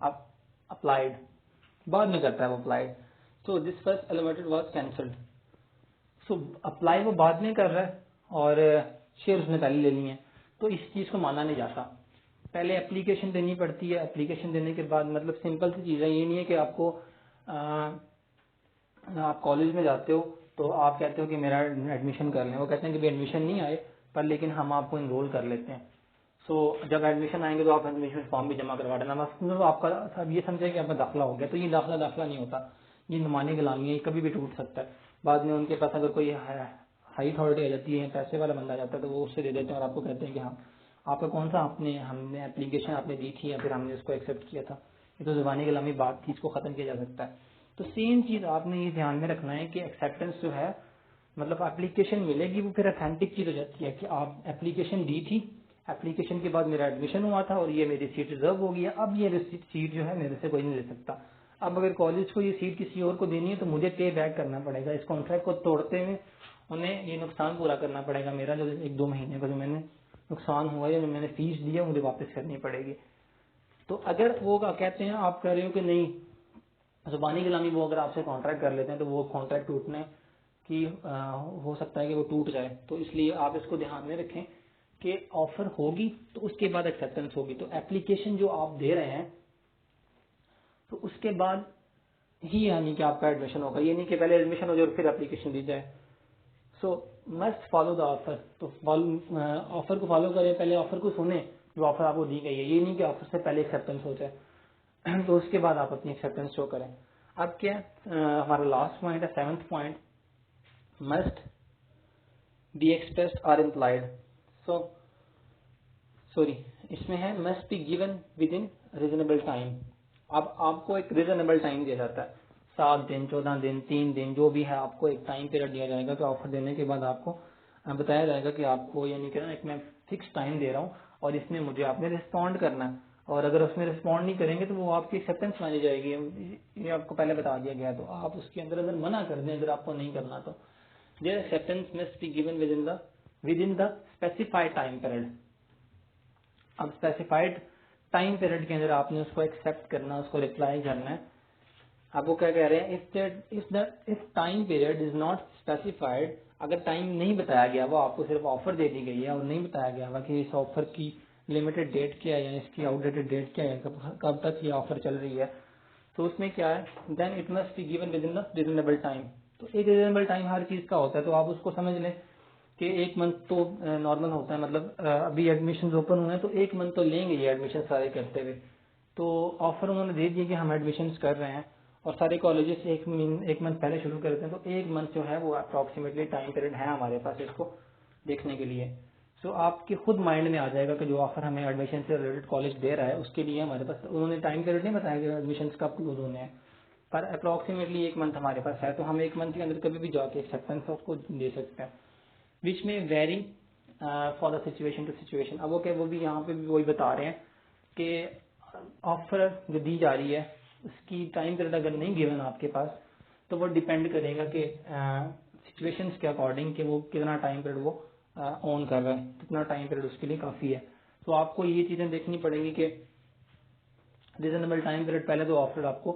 A: अप्लाइड, बाद में करता है वो applied, so this first allotted was cancelled. So apply वो बाद में कर रहा है और शेयर उसने पहले ले लिए हैं, तो इस चीज को माना नहीं जाता। पहले एप्लीकेशन देनी पड़ती है, एप्लीकेशन देने के बाद मतलब सिंपल सी चीज है, ये नहीं है कि आपको आप कॉलेज में जाते हो तो आप कहते हो कि मेरा एडमिशन कर लें, वो कहते हैं कि एडमिशन नहीं आए पर लेकिन हम आपको इनरोल कर लेते हैं। सो जब एडमिशन आएंगे तो आप एडमिशन फॉर्म भी जमा करवा देना, बस तो आपका सब ये समझे कि आपका दाखिला हो गया। तो ये दाखिला नहीं होता, ये नुमानी गुलामी है, ये कभी भी टूट सकता है। बाद में उनके पास अगर कोई हाई अथॉरिटी आ जाती है, पैसे वाला बंदा आ जाता है, तो वो उससे दे देते हैं और आपको कहते हैं कि हाँ आपका कौन सा हमने एप्लीकेशन आपने दी थी या फिर हमने इसको एक्सेप्ट किया था। ये तो जुबानी गुलामी बात थी, इसको खत्म किया जा सकता है। तो सेम चीज आपने ये ध्यान में रखना है कि एक्सेप्टेंस जो है मतलब एप्लीकेशन मिलेगी वो फिर अथेंटिक चीज हो जाती है कि आप एप्लीकेशन दी थी, एप्लीकेशन के बाद मेरा एडमिशन हुआ था और ये मेरी सीट रिजर्व हो गई है, अब ये सीट जो है मेरे से कोई नहीं ले सकता। अब अगर कॉलेज को ये सीट किसी और को देनी है तो मुझे पे बैक करना पड़ेगा, इस कॉन्ट्रैक्ट को तोड़ते हुए उन्हें ये नुकसान पूरा करना पड़ेगा। मेरा जो 1-2 महीने का जो मैंने नुकसान हुआ है, जो मैंने फीस दी है, मुझे वापस करनी पड़ेगी। तो अगर वो कहते हैं आप कह रहे हो कि नहीं जुबानी गुलामी, वो अगर आपसे कॉन्ट्रैक्ट कर लेते हैं तो वो कॉन्ट्रैक्ट टूटने की हो सकता है कि वो टूट जाए। तो इसलिए आप इसको ध्यान में रखें कि ऑफर होगी तो उसके बाद एक्सेप्टेंस होगी। तो एप्लीकेशन जो आप दे रहे हैं तो उसके बाद ही यानी कि आपका एडमिशन होगा, ये नहीं कि पहले एडमिशन हो जाए और फिर एप्लीकेशन दी जाए। सो मस्ट फॉलो द ऑफर, तो ऑफर को फॉलो करें, पहले ऑफर को सुने जो ऑफर आपको दी गई है, ये नहीं कि ऑफर से पहले एक्सेप्टेंस हो जाए तो उसके बाद आप अपनी एक्सेप्टेंस शो करें। अब क्या हमारा लास्ट पॉइंट है, 7th point, must be expressed और इम्प्लाइड। सॉरी इसमें है must be given with in reasonable time. अब आपको एक रीजनेबल टाइम दिया जाता है, 7 दिन, 14 दिन, 3 दिन, जो भी है आपको एक टाइम पीरियड दिया जाएगा। तो ऑफर देने के बाद आपको बताया जाएगा कि आपको यानी कि एक मैं फिक्स टाइम दे रहा हूँ और इसमें मुझे आपने रिस्पॉन्ड करना है, और अगर उसमें रिस्पॉन्ड नहीं करेंगे तो वो आपकी एक्सेप्टेंस मानी जाएगी। ये आपको पहले बता दिया गया, तो आप उसके अंदर अगर मना कर दें, अगर आपको नहीं करना तो there acceptance must be given within the specified time period. अब स्पेसिफाइड टाइम पीरियड के अंदर आपने उसको एक्सेप्ट करना, उसको रिप्लाई करना है। अब वो क्या कह रहे हैं, if time period is not specified, अगर टाइम नहीं बताया गया, वो आपको सिर्फ ऑफर दे दी गई है और नहीं बताया गया कि इस ऑफर की लिमिटेड डेट क्या है या इसकी आउटडेटेड डेट क्या है, कब तक ये ऑफर चल रही है, तो उसमें क्या है, then it must be given within the reasonable time. तो एक रीजनेबल टाइम हर चीज का होता है, तो आप उसको समझ लें कि 1 मंथ तो नॉर्मल होता है, मतलब अभी एडमिशन ओपन हुए हैं तो 1 मंथ तो लेंगे ये एडमिशन सारे करते हुए। तो ऑफर उन्होंने दे दिया कि हम एडमिशन कर रहे हैं और सारे कॉलेजेस एक मंथ पहले शुरू करते हैं, तो 1 मंथ जो है वो अप्रोक्सीमेटली टाइम पीरियड है हमारे पास इसको देखने के लिए। सो आपके खुद माइंड में आ जाएगा कि जो ऑफर हमें एडमिशन से रिलेटेड कॉलेज दे रहा है उसके लिए हमारे पास, उन्होंने टाइम पीरियड नहीं बताया कि एडमिशन कब क्लोज होने हैं, पर अप्रोक्सीमेटली 1 मंथ हमारे पास है, तो हम 1 मंथ के अंदर कभी भी जाके एक्सेप्टेंस उसको दे सकते हैं, which may vary for the situation to situation. अब वो भी यहाँ पे भी वही बता रहे हैं कि ऑफर जो दी जा रही है उसकी टाइम पीरियड अगर नहीं गिवन आपके पास तो वो डिपेंड करेगा कि सिचुएशंस के अकॉर्डिंग कि वो कितना टाइम पीरियड वो ऑन कर रहा है, कितना टाइम पीरियड उसके लिए काफी है। तो आपको ये चीजें देखनी पड़ेगी कि रीजनेबल टाइम पीरियड पहले तो ऑफर आपको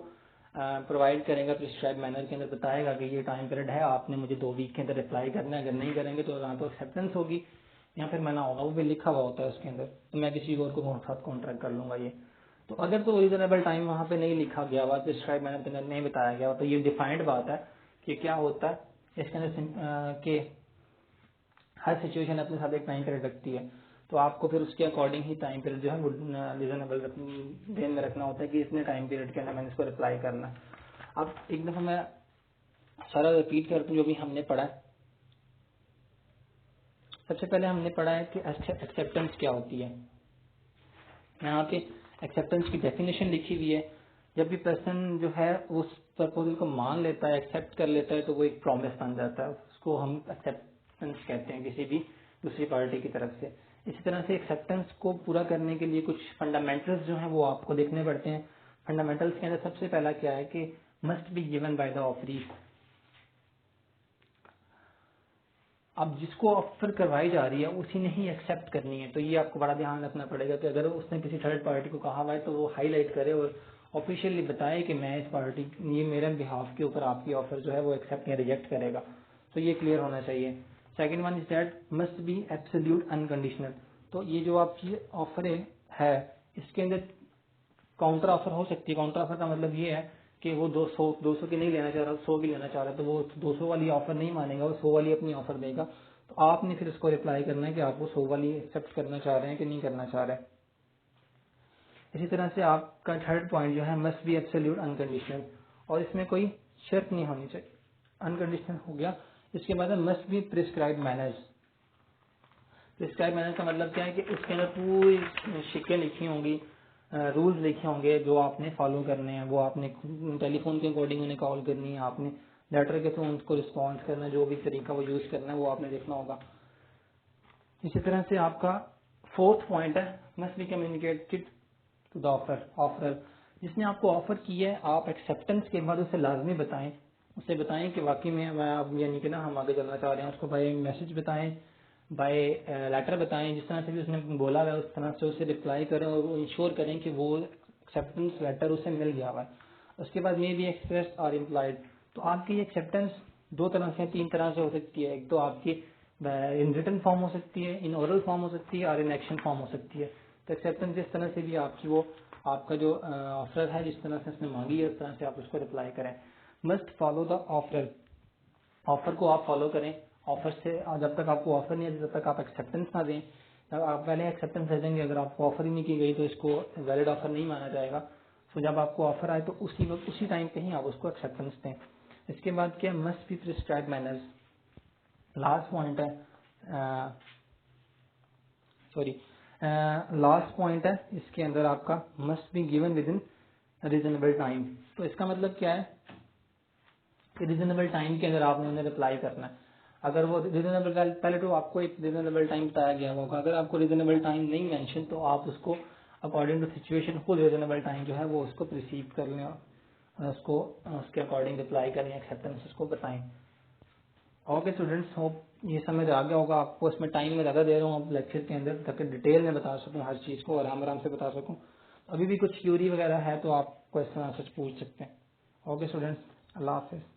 A: प्रोवाइड करेगा, प्रिस्क्राइब मैनर के अंदर बताएगा कि ये टाइम पीरियड है, आपने मुझे 2 वीक के अंदर रिप्लाई करना है, अगर नहीं करेंगे तो यहाँ तो एक्सेप्टेंस होगी या फिर मना होगा, वो भी लिखा हुआ होता है उसके अंदर, तो मैं किसी और को साथ कॉन्ट्रैक्ट कर लूंगा ये। तो अगर तो रीजनेबल टाइम वहाँ पे नहीं लिखा गया हुआ, प्रिस्क्राइब मैनर के अंदर नहीं बताया गया हुआ, तो ये डिफाइंड बात है कि क्या होता है इसके अंदर कि हर सिचुएशन अपने साथ एक टाइम पीरियड रखती है, तो आपको फिर उसके अकॉर्डिंग ही टाइम पीरियड जो है वो रीजनेबल ध्यान में रखना होता है कि इतने टाइम पीरियड के अंदर मैंने इसको रिप्लाई करना है। अब एक दफा मैं सारा रिपीट करता हूँ जो भी हमने पढ़ा है। सबसे पहले हमने पढ़ा है कि एक्सेप्टेंस क्या होती है। यहाँ पे एक्सेप्टेंस की डेफिनेशन लिखी हुई है, जब भी पर्सन जो है उस प्रपोजल को मान लेता है, एक्सेप्ट कर लेता है, तो वो एक प्रॉमिस बन जाता है, उसको हम एक्सेप्टेंस कहते हैं किसी भी दूसरी पार्टी की तरफ से। इसी तरह से एक्सेप्टेंस को पूरा करने के लिए कुछ फंडामेंटल्स जो हैं वो आपको देखने पड़ते हैं। फंडामेंटल्स के अंदर सबसे पहला क्या है कि must be given by the offeree. अब जिसको ऑफर करवाई जा रही है उसी ने ही एक्सेप्ट करनी है, तो ये आपको बड़ा ध्यान रखना पड़ेगा कि अगर उसने किसी थर्ड पार्टी को कहा हुआ है तो वो हाईलाइट करे और ऑफिशियली बताए कि मैं इस पार्टी, ये मेरे बिहाफ के ऊपर आपकी ऑफर जो है वो एक्सेप्ट या रिजेक्ट करेगा, तो ये क्लियर होना चाहिए। Second one is that must be absolute unconditional. तो ये जो आपकी ऑफर है इसके अंदर काउंटर ऑफर हो सकती है। काउंटर ऑफर का मतलब ये है कि वो 200 की नहीं लेना चाह रहा, 100 की लेना चाह रहा है, तो वो 200 वाली ऑफर नहीं मानेगा, वो 100 वाली अपनी ऑफर देगा। तो आपने फिर उसको रिप्लाई करना है कि आप वो 100 वाली एक्सेप्ट करना चाह रहे हैं कि नहीं करना चाह रहे हैं। इसी तरह से आपका थर्ड पॉइंट जो है मस्ट बी एब्सोल्यूट अनकंडीशनल, और इसमें कोई शर्त नहीं होनी चाहिए। अनकंडीशनल हो गया। इसके बाद must be prescribe manners. Prescribe manner का मतलब क्या है कि उसके अंदर पूरी शिकें लिखी होंगी, रूल्स लिखे होंगे जो आपने फॉलो करने हैं। वो आपने टेलीफोन के अकॉर्डिंग उन्हें कॉल करनी है, आपने लेटर के थ्रू उनको रिस्पॉन्स करना है, जो भी तरीका वो यूज करना है वो आपने देखना होगा। इसी तरह से आपका फोर्थ पॉइंट है must be communicated to the offer. जिसने आपको ऑफर की है आप एक्सेप्टेंस के बाद उसे लाजमी बताएं, उसे बताएं कि वाकई में मैं अब यानी कि ना हम आगे चलना चाह रहे हैं। उसको बाय मैसेज बताएं, बाय लेटर बताएं, जिस तरह से भी उसने बोला है उस तरह से उसे रिप्लाई करें और इंश्योर करें कि वो एक्सेप्टेंस लेटर उसे मिल गया हुआ है। उसके बाद मे बी एक्सप्रेस और इम्प्लाइड। तो आपकी एक्सेप्टेंस दो तरह से, तीन तरह से हो सकती है। एक तो आपकी इन रिटन फॉर्म हो सकती है, इन ओरल फॉर्म हो सकती है और इन एक्शन फॉर्म हो सकती है। तो एक्सेप्टेंस जिस तरह से भी आपकी वो आपका जो ऑफर है जिस तरह से उसने मांगी है उस तरह से आप उसको रिप्लाई करें। Must follow the offer. Offer को आप फॉलो करें। ऑफर से जब तक आपको ऑफर नहीं है तब तक आप एक्सेप्टेंस ना दें। जब आप पहले एक्सेप्टेंस दे देंगे, अगर आपको ऑफर ही नहीं की गई तो इसको वैलिड ऑफर नहीं माना जाएगा। तो जब आपको ऑफर आए तो उसी वक्त उसी टाइम पे ही आप उसको एक्सेप्टेंस दें। इसके बाद क्या, must be prescribe manners. Last point है, सॉरी लास्ट पॉइंट है इसके अंदर आपका must be given with in reasonable time. तो इसका मतलब क्या है कि रीजनेबल टाइम के अंदर आपने उन्हें रिप्लाई करना है। अगर वो रीजनेबल, पहले तो आपको एक रीजनेबल टाइम बताया गया होगा, अगर आपको रीजनेबल टाइम नहीं मेंशन तो आप उसको अकॉर्डिंग टू सिचुएशन खुद रीजनेबल टाइम जो है वो उसको प्रिसीव कर लें और उसको उसके अकॉर्डिंग रिप्लाई करें, एक्सेप्टेंस उसको बताएं। ओके स्टूडेंट्स, होप ये समझ आ गया होगा आपको। इसमें टाइम में ज़्यादा दे रहा हूँ अब लेक्चर के अंदर ताकि डिटेल में बता सकूँ हर चीज़ को और आराम से बता सकूँ। अभी भी कुछ थ्योरी वगैरह है तो आप क्वेश्चन आंसर पूछ सकते हैं। ओके स्टूडेंट्स, अल्लाह हाफिज़।